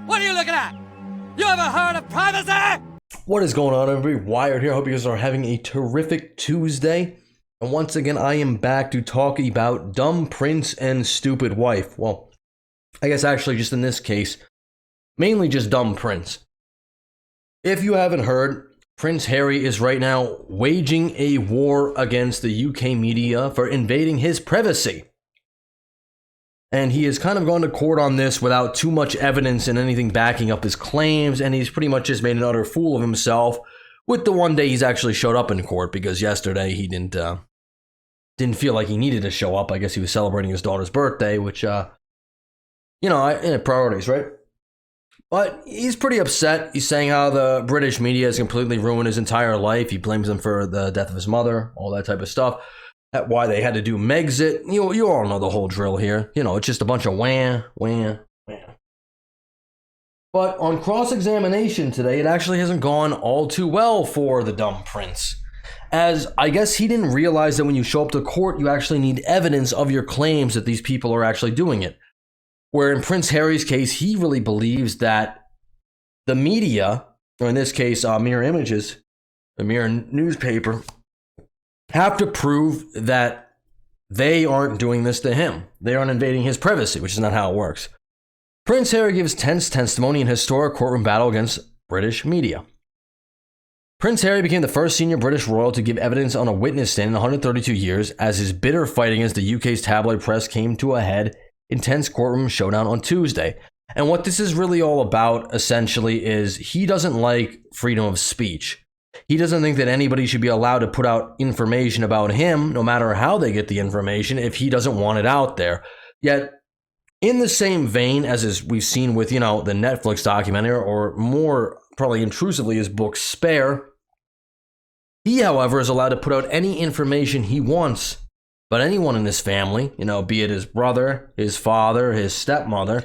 What are you looking at? You ever heard of privacy? What is going on, everybody? Wired here. Hope you guys are having a terrific Tuesday. And once again, I am back to talk about dumb prince and stupid wife. Well, I guess actually just in this case, mainly just dumb prince. If you haven't heard, Prince Harry is right now waging a war against the UK media for invading his privacy. And he has kind of gone to court on this without too much evidence and anything backing up his claims. And he's pretty much just made an utter fool of himself with the one day he's actually showed up in court, because yesterday he didn't feel like he needed to show up. I guess he was celebrating his daughter's birthday, which, priorities, right? But he's pretty upset. He's saying how the British media has completely ruined his entire life. He blames them for the death of his mother, all that type of stuff. Why they had to do Megxit. You all know the whole drill here. It's just a bunch of wah. But on cross-examination today, it actually hasn't gone all too well for the dumb prince. As I guess he didn't realize that when you show up to court, you actually need evidence of your claims that these people are actually doing it. Where in Prince Harry's case, he really believes that the media, or in this case, Mirror Images, the Mirror newspaper, have to prove that they aren't doing this to him. They aren't invading his privacy, which is not how it works. Prince Harry gives tense testimony in historic courtroom battle against British media. Prince Harry became the first senior British royal to give evidence on a witness stand in 132 years as his bitter fight against the UK's tabloid press came to a head in tense courtroom showdown on Tuesday. And what this is really all about, essentially, is he doesn't like freedom of speech. He doesn't think that anybody should be allowed to put out information about him, no matter how they get the information, if he doesn't want it out there. Yet, in the same vein as we've seen with, the Netflix documentary, or more probably intrusively his book Spare, he, however, is allowed to put out any information he wants. But anyone in his family, be it his brother, his father, his stepmother,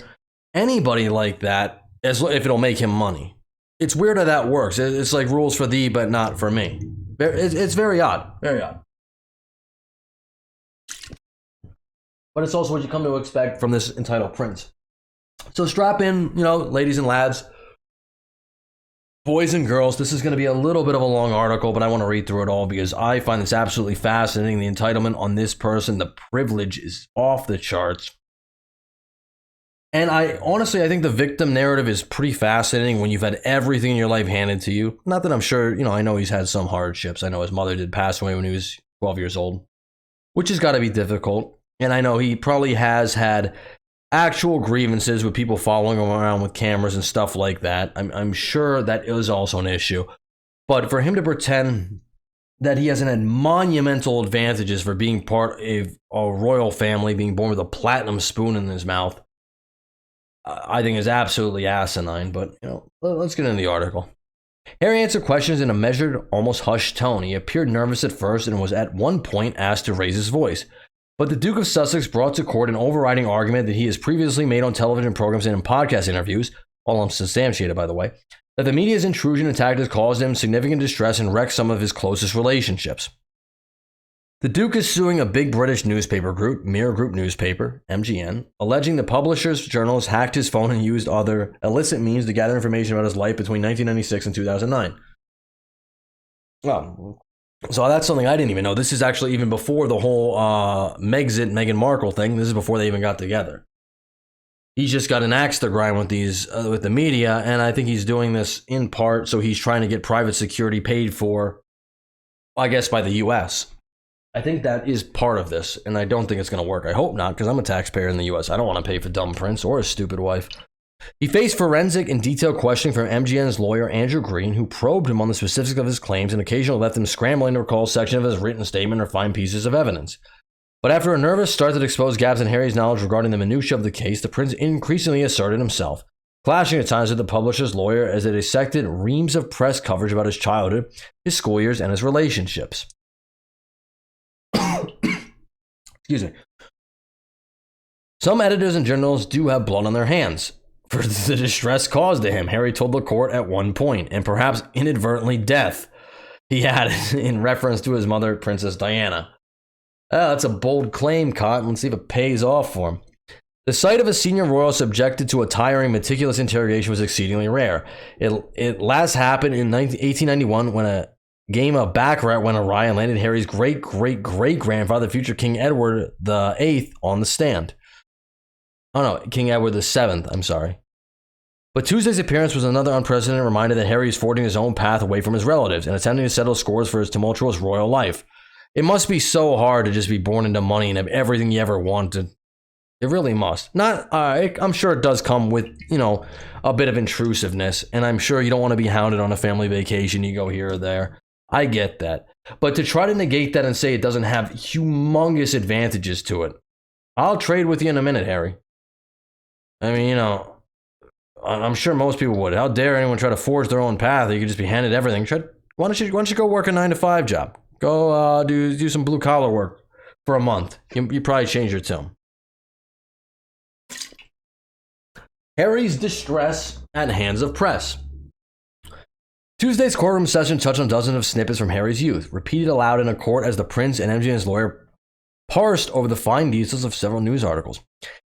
anybody like that, if it'll make him money. It's weird how that works. It's like rules for thee, but not for me. It's very odd. Very odd. But it's also what you come to expect from this entitled prince. So strap in, ladies and lads, boys and girls. This is going to be a little bit of a long article, but I want to read through it all because I find this absolutely fascinating. The entitlement on this person, the privilege is off the charts. And I think the victim narrative is pretty fascinating when you've had everything in your life handed to you. Not that I'm sure, I know he's had some hardships. I know his mother did pass away when he was 12 years old, which has got to be difficult. And I know he probably has had actual grievances with people following him around with cameras and stuff like that. I'm sure that is also an issue. But for him to pretend that he hasn't had monumental advantages for being part of a royal family, being born with a platinum spoon in his mouth, I think is absolutely asinine. But, let's get into the article. Harry answered questions in a measured, almost hushed tone. He appeared nervous at first and was at one point asked to raise his voice. But the Duke of Sussex brought to court an overriding argument that he has previously made on television programs and in podcast interviews, all unsubstantiated by the way, that the media's intrusion and tactics caused him significant distress and wrecked some of his closest relationships. The Duke is suing a big British newspaper group, Mirror Group Newspaper, MGN, alleging the publisher's journalist hacked his phone and used other illicit means to gather information about his life between 1996 and 2009. Well, so that's something I didn't even know. This is actually even before the whole Megxit, Meghan Markle thing. This is before they even got together. He's just got an axe to grind with with the media, and I think he's doing this in part so he's trying to get private security paid for, I guess, by the U.S. I think that is part of this, and I don't think it's going to work. I hope not, because I'm a taxpayer in the U.S. I don't want to pay for dumb prince or his stupid wife. He faced forensic and detailed questioning from MGN's lawyer, Andrew Green, who probed him on the specifics of his claims and occasionally left him scrambling to recall a section of his written statement or find pieces of evidence. But after a nervous start that exposed gaps in Harry's knowledge regarding the minutiae of the case, the prince increasingly asserted himself, clashing at times with the publisher's lawyer as they dissected reams of press coverage about his childhood, his school years, and his relationships. Excuse me. Some editors and journalists do have blood on their hands for the distress caused to him, Harry told the court at one point, and perhaps inadvertently death, he added in reference to his mother, Princess Diana. That's a bold claim, Cotton. Let's see if it pays off for him. The sight of a senior royal subjected to a tiring, meticulous interrogation was exceedingly rare. It last happened in 1891 when a game of baccarat went awry and landed Harry's great-great-great-grandfather, future King Edward VIII, on the stand. Oh no, King Edward VII, I'm sorry. But Tuesday's appearance was another unprecedented reminder that Harry is forging his own path away from his relatives and attempting to settle scores for his tumultuous royal life. It must be so hard to just be born into money and have everything you ever wanted. It really must. I'm sure it does come with, a bit of intrusiveness, and I'm sure you don't want to be hounded on a family vacation. You go here or there. I get that. But to try to negate that and say it doesn't have humongous advantages to it, I'll trade with you in a minute, Harry. I mean, I'm sure most people would. How dare anyone try to forge their own path? You could just be handed everything. Why don't you go work a 9-to-5 job? Go do some blue collar work for a month. You probably change your tune. Harry's distress at hands of press. Tuesday's courtroom session touched on dozens of snippets from Harry's youth, repeated aloud in a court as the prince and MJ and his lawyer parsed over the fine details of several news articles.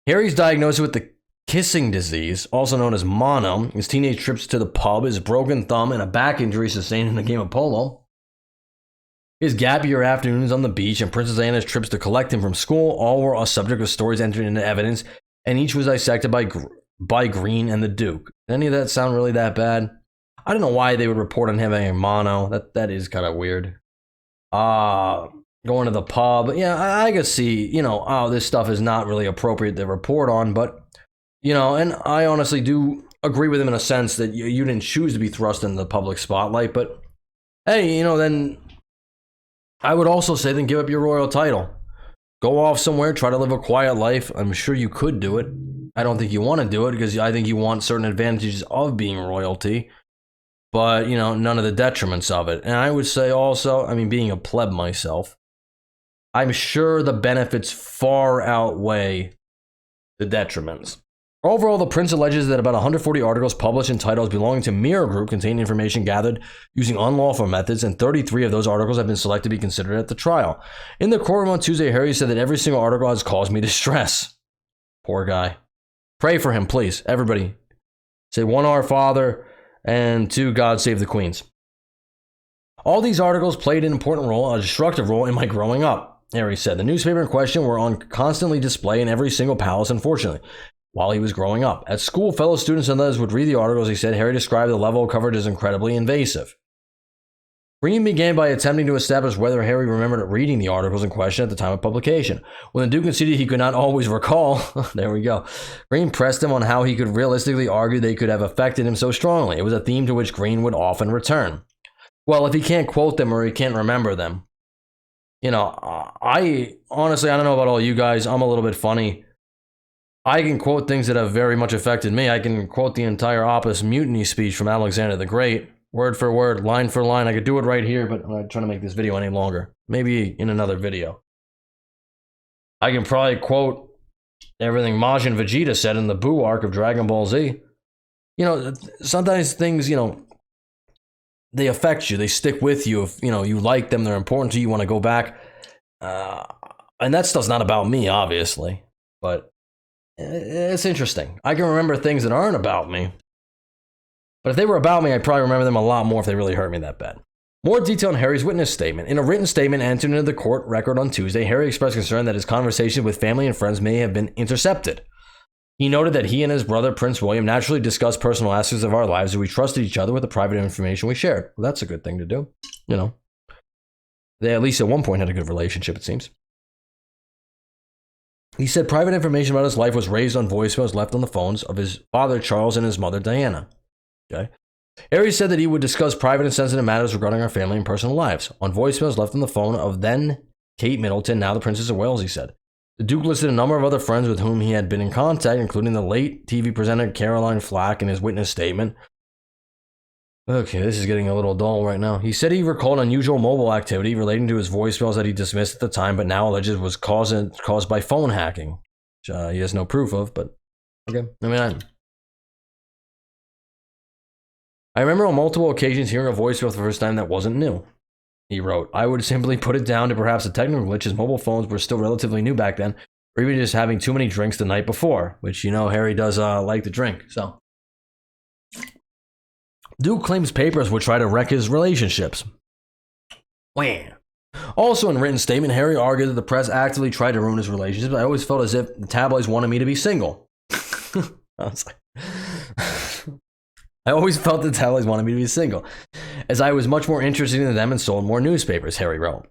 Harry's diagnosis with the kissing disease, also known as mono, his teenage trips to the pub, his broken thumb, and a back injury sustained in a game of polo, his gap year afternoons on the beach, and Princess Diana's trips to collect him from school, all were a subject of stories entered into evidence, and each was dissected by Green and the Duke. Did any of that sound really that bad? I don't know why they would report on him having mono. That is kind of weird. Going to the pub. Yeah, I could see, this stuff is not really appropriate to report on, but, and I honestly do agree with him in a sense that you didn't choose to be thrust into the public spotlight, but hey, then I would also say then give up your royal title. Go off somewhere, try to live a quiet life. I'm sure you could do it. I don't think you want to do it because I think you want certain advantages of being royalty, but, none of the detriments of it. And I would say also, being a pleb myself, I'm sure the benefits far outweigh the detriments. Overall, the prince alleges that about 140 articles published in titles belonging to Mirror Group contain information gathered using unlawful methods, and 33 of those articles have been selected to be considered at the trial. In the courtroom on Tuesday, Harry said that every single article has caused me distress. Poor guy. Pray for him, please. Everybody. Say 1 Our Father and 2 God Save the Queens. All these articles played an important role, a destructive role, in my growing up, Harry said. The newspaper in question were on constantly display in every single palace, unfortunately, while he was growing up. At school, fellow students and others would read the articles. He said Harry described the level of coverage as incredibly invasive. Green began by attempting to establish whether Harry remembered reading the articles in question at the time of publication. When the Duke conceded he could not always recall, there we go, Green pressed him on how he could realistically argue they could have affected him so strongly. It was a theme to which Green would often return. Well, if he can't quote them or he can't remember them, I honestly, I don't know about all you guys. I'm a little bit funny. I can quote things that have very much affected me. I can quote the entire Opus Mutiny speech from Alexander the Great, word for word, line for line. I could do it right here, but I'm not trying to make this video any longer. Maybe in another video. I can probably quote everything Majin Vegeta said in the Buu arc of Dragon Ball Z. Sometimes things, they affect you. They stick with you. If, you like them, they're important to you, you want to go back. And that stuff's not about me, obviously. But it's interesting. I can remember things that aren't about me. But if they were about me, I'd probably remember them a lot more if they really hurt me that bad. More detail on Harry's witness statement. In a written statement entered into the court record on Tuesday, Harry expressed concern that his conversations with family and friends may have been intercepted. He noted that he and his brother, Prince William, naturally discussed personal aspects of our lives and we trusted each other with the private information we shared. Well, that's a good thing to do. They at least at one point had a good relationship, it seems. He said private information about his life was raised on voicemails left on the phones of his father, Charles, and his mother, Diana. Okay. Harry said that he would discuss private and sensitive matters regarding our family and personal lives on voicemails left on the phone of then Kate Middleton, now the Princess of Wales, he said. The Duke listed a number of other friends with whom he had been in contact, including the late TV presenter Caroline Flack in his witness statement. Okay, this is getting a little dull right now. He said he recalled unusual mobile activity relating to his voicemails that he dismissed at the time, but now alleges was caused by phone hacking, which he has no proof of, but okay. I remember on multiple occasions hearing a voicemail for the first time that wasn't new. He wrote, I would simply put it down to perhaps a technical glitch as mobile phones were still relatively new back then. or even just having too many drinks the night before, which, Harry does like to drink. So Duke claims papers would try to wreck his relationships. Wham. Also, in written statement, Harry argued that the press actively tried to ruin his relationships. I always felt as if the tabloids wanted me to be single. I always felt the tabloids wanted me to be single, as I was much more interested in them and sold more newspapers, Harry wrote.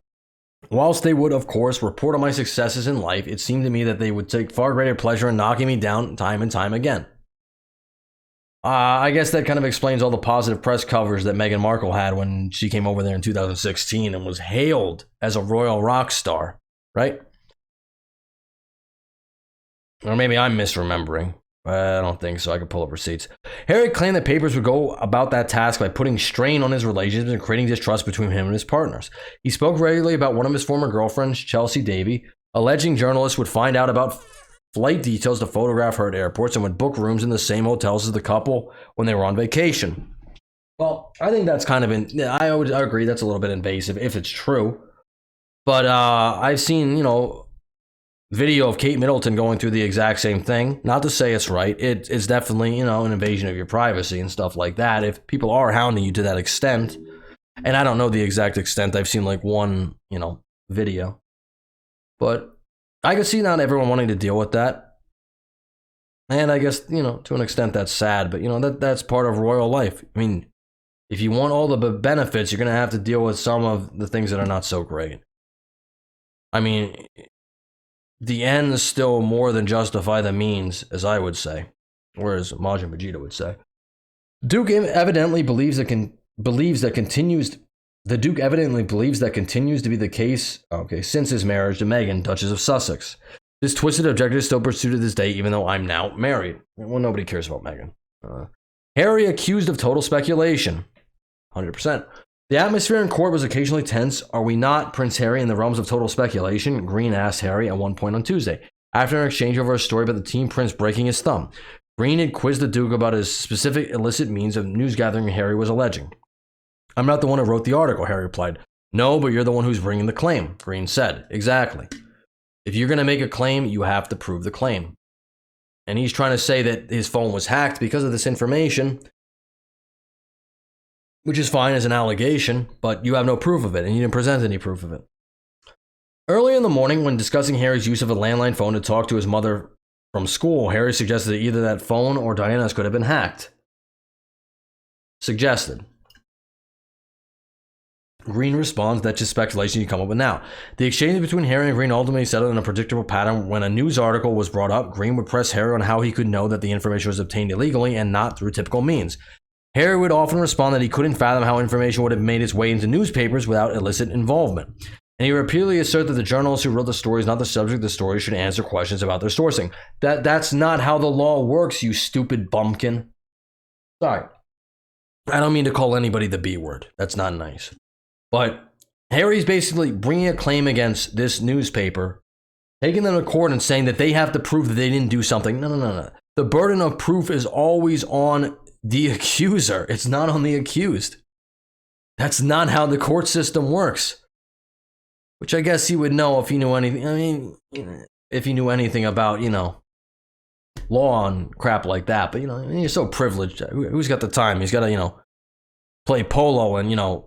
Whilst they would, of course, report on my successes in life, it seemed to me that they would take far greater pleasure in knocking me down time and time again. I guess that kind of explains all the positive press coverage that Meghan Markle had when she came over there in 2016 and was hailed as a royal rock star, right? Or maybe I'm misremembering. I don't think so. I could pull up receipts. Harry claimed that papers would go about that task by putting strain on his relationships and creating distrust between him and his partners. He spoke regularly about one of his former girlfriends, Chelsea Davy, alleging journalists would find out about flight details to photograph her at airports and would book rooms in the same hotels as the couple when they were on vacation. Well, I think that's kind of I agree that's a little bit invasive if it's true. But I've seen, video of Kate Middleton going through the exact same thing. Not to say it's right. It's definitely, an invasion of your privacy and stuff like that. If people are hounding you to that extent, and I don't know the exact extent. I've seen like one, video. But I could see not everyone wanting to deal with that. And I guess, to an extent that's sad, but that's part of royal life. I mean, if you want all the benefits, you're going to have to deal with some of the things that are not so great. I mean, the ends still more than justify the means, as I would say, or as Majin Vegeta would say. Duke evidently believes that continues to be the case, since his marriage to Meghan, Duchess of Sussex. This twisted objective is still pursued to this day, even though I'm now married. Well, nobody cares about Meghan. Harry accused of total speculation. 100%. The atmosphere in court was occasionally tense. Are we not, Prince Harry, in the realms of total speculation? Green asked Harry at one point on Tuesday, after an exchange over a story about the teen prince breaking his thumb. Green had quizzed the Duke about his specific illicit means of news gathering Harry was alleging. I'm not the one who wrote the article, Harry replied. No, but you're the one who's bringing the claim, Green said. Exactly. If you're going to make a claim, you have to prove the claim. And he's trying to say that his phone was hacked because of this information, which is fine as an allegation, but you have no proof of it, and you didn't present any proof of it. Early in the morning, when discussing Harry's use of a landline phone to talk to his mother from school, Harry suggested that either that phone or Diana's could have been hacked. Suggested. Green responds, that's just speculation you come up with now. The exchange between Harry and Green ultimately settled in a predictable pattern. When a news article was brought up, Green would press Harry on how he could know that the information was obtained illegally and not through typical means. Harry would often respond that he couldn't fathom how information would have made its way into newspapers without illicit involvement. And he repeatedly asserted that the journalists who wrote the stories, not the subject of the story, should answer questions about their sourcing. That's not how the law works, you stupid bumpkin. Sorry. I don't mean to call anybody the B word. That's not nice. But Harry's basically bringing a claim against this newspaper, taking them to court and saying that they have to prove that they didn't do something. No. The burden of proof is always on the accuser. It's not on the accused. That's not how the court system works. Which I guess he would know if he knew anything. I mean, if he knew anything about, law and crap like that. But, you're so privileged. Who's got the time? He's got to, play polo and,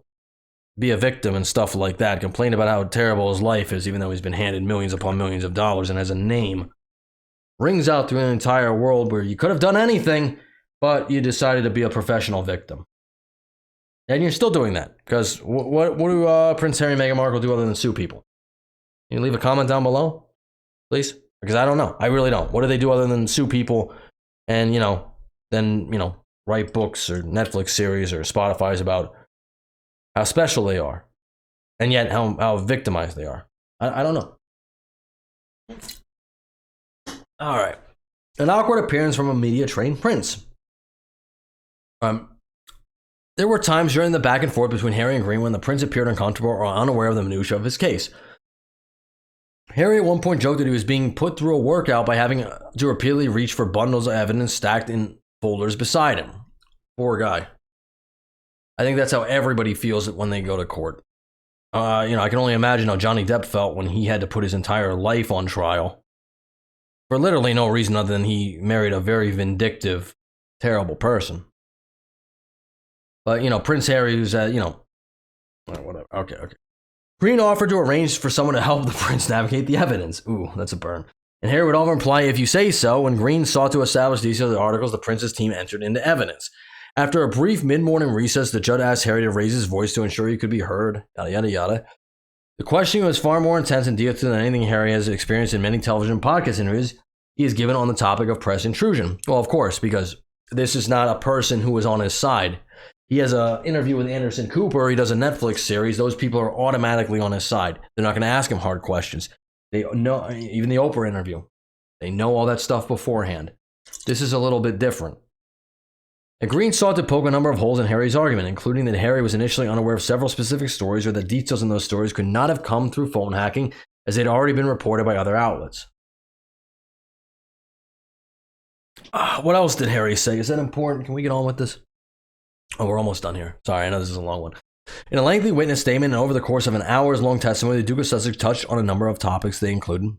be a victim and stuff like that. Complain about how terrible his life is, even though he's been handed millions upon millions of dollars and has a name. Rings out through an entire world where you could have done anything, but you decided to be a professional victim. And you're still doing that. Because what do Prince Harry and Meghan Markle do other than sue people? Can you leave a comment down below, please? Because I don't know. I really don't. What do they do other than sue people and, then, write books or Netflix series or Spotify's about how special they are. And yet how victimized they are. I don't know. All right. An awkward appearance from a media-trained prince. There were times during the back and forth between Harry and Green when the prince appeared uncomfortable or unaware of the minutiae of his case. Harry at one point joked that he was being put through a workout by having to repeatedly reach for bundles of evidence stacked in folders beside him. Poor guy. I think that's how everybody feels it when they go to court. I can only imagine how Johnny Depp felt when he had to put his entire life on trial for literally no reason other than he married a very vindictive, terrible person. But, Prince Harry, who's, whatever. Okay. Green offered to arrange for someone to help the prince navigate the evidence. Ooh, that's a burn. And Harry would often reply, if you say so. When Green sought to establish details of the articles, the prince's team entered into evidence. After a brief mid-morning recess, the judge asked Harry to raise his voice to ensure he could be heard, yada, yada, yada. The questioning was far more intense and detailed than anything Harry has experienced in many television and podcast interviews he has given on the topic of press intrusion. Well, of course, because this is not a person who is on his side. He has an interview with Anderson Cooper. He does a Netflix series. Those people are automatically on his side. They're not going to ask him hard questions. They know, even the Oprah interview, they know all that stuff beforehand. This is a little bit different. And Green sought to poke a number of holes in Harry's argument, including that Harry was initially unaware of several specific stories or that details in those stories could not have come through phone hacking as they'd already been reported by other outlets. What else did Harry say? Is that important? Can we get on with this? Oh, we're almost done here. Sorry, I know this is a long one. In a lengthy witness statement and over the course of an hours-long testimony, the Duke of Sussex touched on a number of topics. They included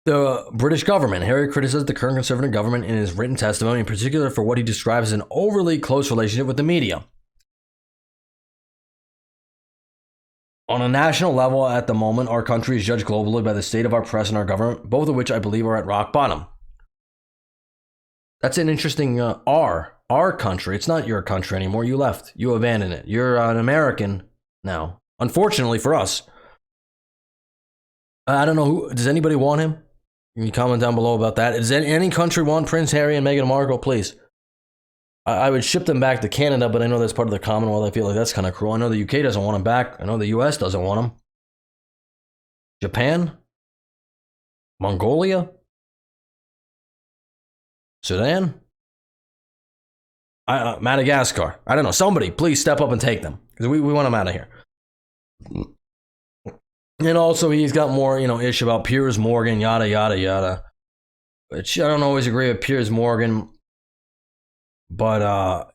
the British government. Harry criticized the current Conservative government in his written testimony, in particular for what he describes as an overly close relationship with the media. On a national level, at the moment, our country is judged globally by the state of our press and our government, both of which I believe are at rock bottom. That's an interesting our country. It's not your country anymore. You left. You abandoned it. You're an American now. Unfortunately for us. I don't know who. Does anybody want him? Can you comment down below about that? Does any country want Prince Harry and Meghan Markle? Please. I would ship them back to Canada, but I know that's part of the Commonwealth. I feel like that's kind of cruel. I know the UK doesn't want them back. I know the US doesn't want them. Japan? Mongolia? Sudan? Madagascar. I don't know. Somebody, please step up and take them. Because we want them out of here. And also, he's got more, ish about Piers Morgan, yada, yada, yada. Which I don't always agree with Piers Morgan. But,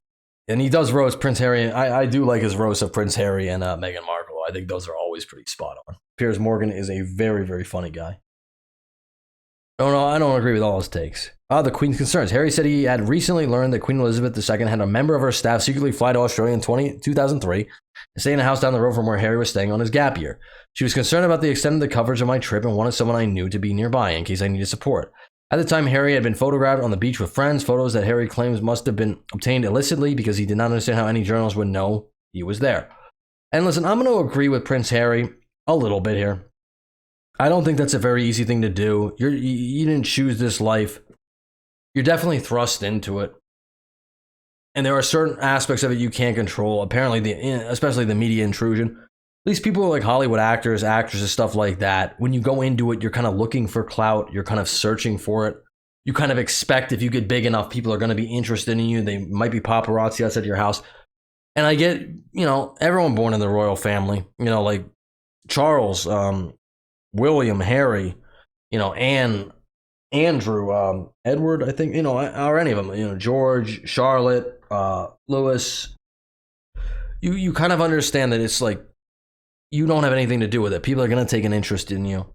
and he does roast Prince Harry. I do like his roast of Prince Harry and Meghan Markle. I think those are always pretty spot on. Piers Morgan is a very, very funny guy. I don't agree with all his takes. The Queen's concerns. Harry said he had recently learned that Queen Elizabeth II had a member of her staff secretly fly to Australia in 2003 and stay in a house down the road from where Harry was staying on his gap year. She was concerned about the extent of the coverage of my trip and wanted someone I knew to be nearby in case I needed support. At the time, Harry had been photographed on the beach with friends, photos that Harry claims must have been obtained illicitly because he did not understand how any journalist would know he was there. And listen, I'm going to agree with Prince Harry a little bit here. I don't think that's a very easy thing to do. You didn't choose this life. You're definitely thrust into it. And there are certain aspects of it you can't control. Apparently, especially the media intrusion. These people are like Hollywood actors, actresses, stuff like that. When you go into it, you're kind of looking for clout. You're kind of searching for it. You kind of expect if you get big enough, people are going to be interested in you. They might be paparazzi outside your house. And I get, everyone born in the royal family, like Charles, William, Harry, Anne, Andrew, Edward, I think, or any of them, George, Charlotte, Louis. You kind of understand that it's like you don't have anything to do with it. People are going to take an interest in you.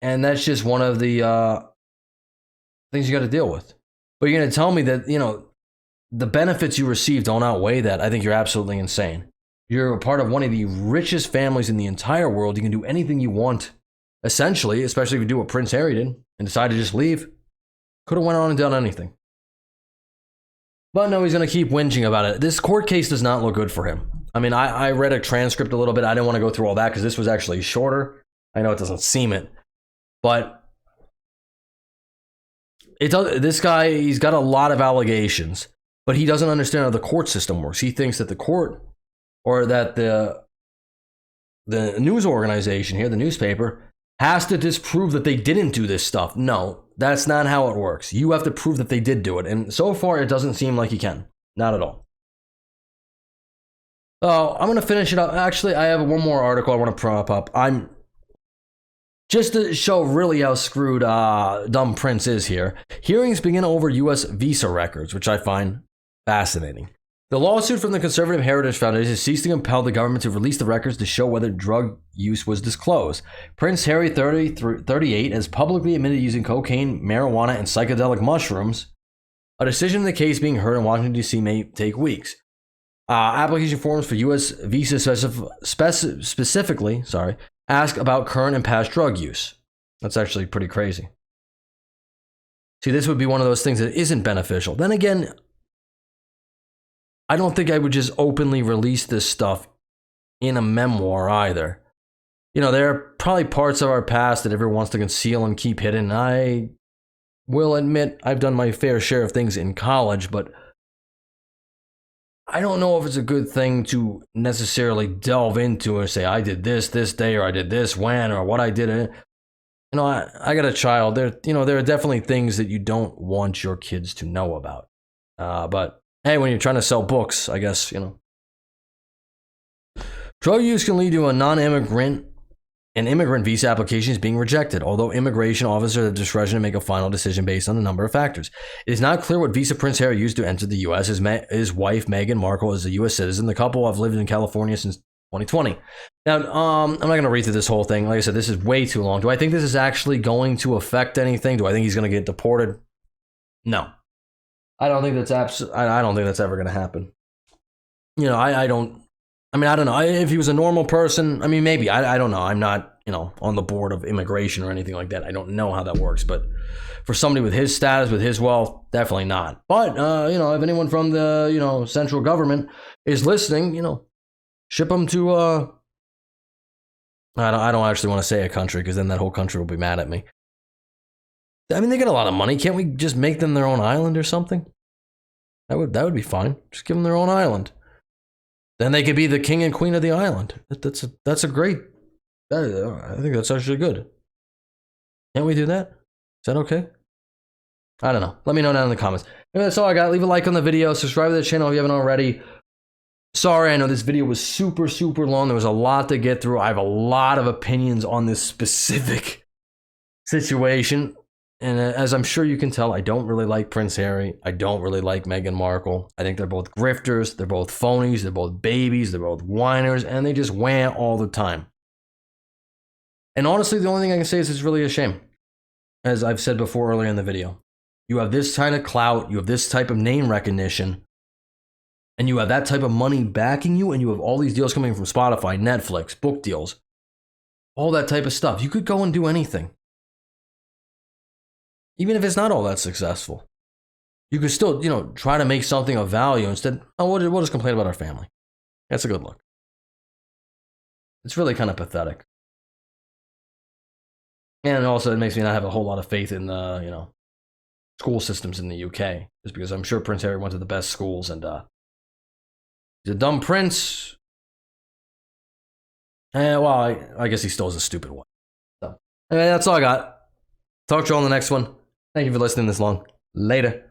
And that's just one of the things you got to deal with. But you're going to tell me that, the benefits you receive don't outweigh that. I think you're absolutely insane. You're a part of one of the richest families in the entire world. You can do anything you want, essentially, especially if you do what Prince Harry did and decide to just leave. Could have went on and done anything. But no, he's going to keep whinging about it. This court case does not look good for him. I mean, I read a transcript a little bit. I didn't want to go through all that because this was actually shorter. I know it doesn't seem it. But this guy, he's got a lot of allegations. But he doesn't understand how the court system works. He thinks that the court, or that the news organization here, the newspaper, has to disprove that they didn't do this stuff. No, that's not how it works. You have to prove that they did do it. And so far, it doesn't seem like he can. Not at all. Oh, I'm going to finish it up. Actually, I have one more article I want to prop up. Just to show really how screwed dumb Prince is here. Hearings begin over U.S. visa records, which I find fascinating. The lawsuit from the Conservative Heritage Foundation seeks to compel the government to release the records to show whether drug use was disclosed. Prince Harry, 38, has publicly admitted using cocaine, marijuana, and psychedelic mushrooms. A decision in the case being heard in Washington, D.C. may take weeks. Application forms for U.S. visa specifically ask about current and past drug use. That's actually pretty crazy. See, this would be one of those things that isn't beneficial. Then again, I don't think I would just openly release this stuff in a memoir either. You know, there are probably parts of our past that everyone wants to conceal and keep hidden. I will admit I've done my fair share of things in college, but I don't know if it's a good thing to necessarily delve into and say, I did this day, or I did this when, or what I did. You know, I got a child. There are definitely things that you don't want your kids to know about. But hey, when you're trying to sell books, I guess, Drug use can lead to a non-immigrant and immigrant visa applications being rejected, although immigration officers have discretion to make a final decision based on a number of factors. It is not clear what visa Prince Harry used to enter the U.S. His wife, Meghan Markle, is a U.S. citizen. The couple have lived in California since 2020. Now, I'm not going to read through this whole thing. Like I said, this is way too long. Do I think this is actually going to affect anything? Do I think he's going to get deported? No. I don't think that's I don't think that's ever going to happen. I don't know. If he was a normal person, maybe. I don't know. I'm not, on the board of immigration or anything like that. I don't know how that works. But for somebody with his status, with his wealth, definitely not. But, if anyone from the, central government is listening, ship them to, I don't actually want to say a country because then that whole country will be mad at me. They get a lot of money. Can't we just make them their own island or something? That would be fine. Just give them their own island. Then they could be the king and queen of the island. That's a great. I think that's actually good. Can't we do that? Is that okay? I don't know. Let me know down in the comments. Anyway, that's all I got. Leave a like on the video. Subscribe to the channel if you haven't already. Sorry, I know this video was super, super long. There was a lot to get through. I have a lot of opinions on this specific situation. And as I'm sure you can tell, I don't really like Prince Harry. I don't really like Meghan Markle. I think they're both grifters. They're both phonies. They're both babies. They're both whiners. And they just wham all the time. And honestly, the only thing I can say is it's really a shame. As I've said before earlier in the video. You have this kind of clout. You have this type of name recognition. And you have that type of money backing you. And you have all these deals coming from Spotify, Netflix, book deals. All that type of stuff. You could go and do anything. Even if it's not all that successful, you could still, try to make something of value instead. Oh, we'll just complain about our family. That's a good look. It's really kind of pathetic. And also it makes me not have a whole lot of faith in the, school systems in the UK. Just because I'm sure Prince Harry went to the best schools and he's a dumb prince. I guess he still is a stupid one. So, anyway, that's all I got. Talk to you all on the next one. Thank you for listening this long. Later.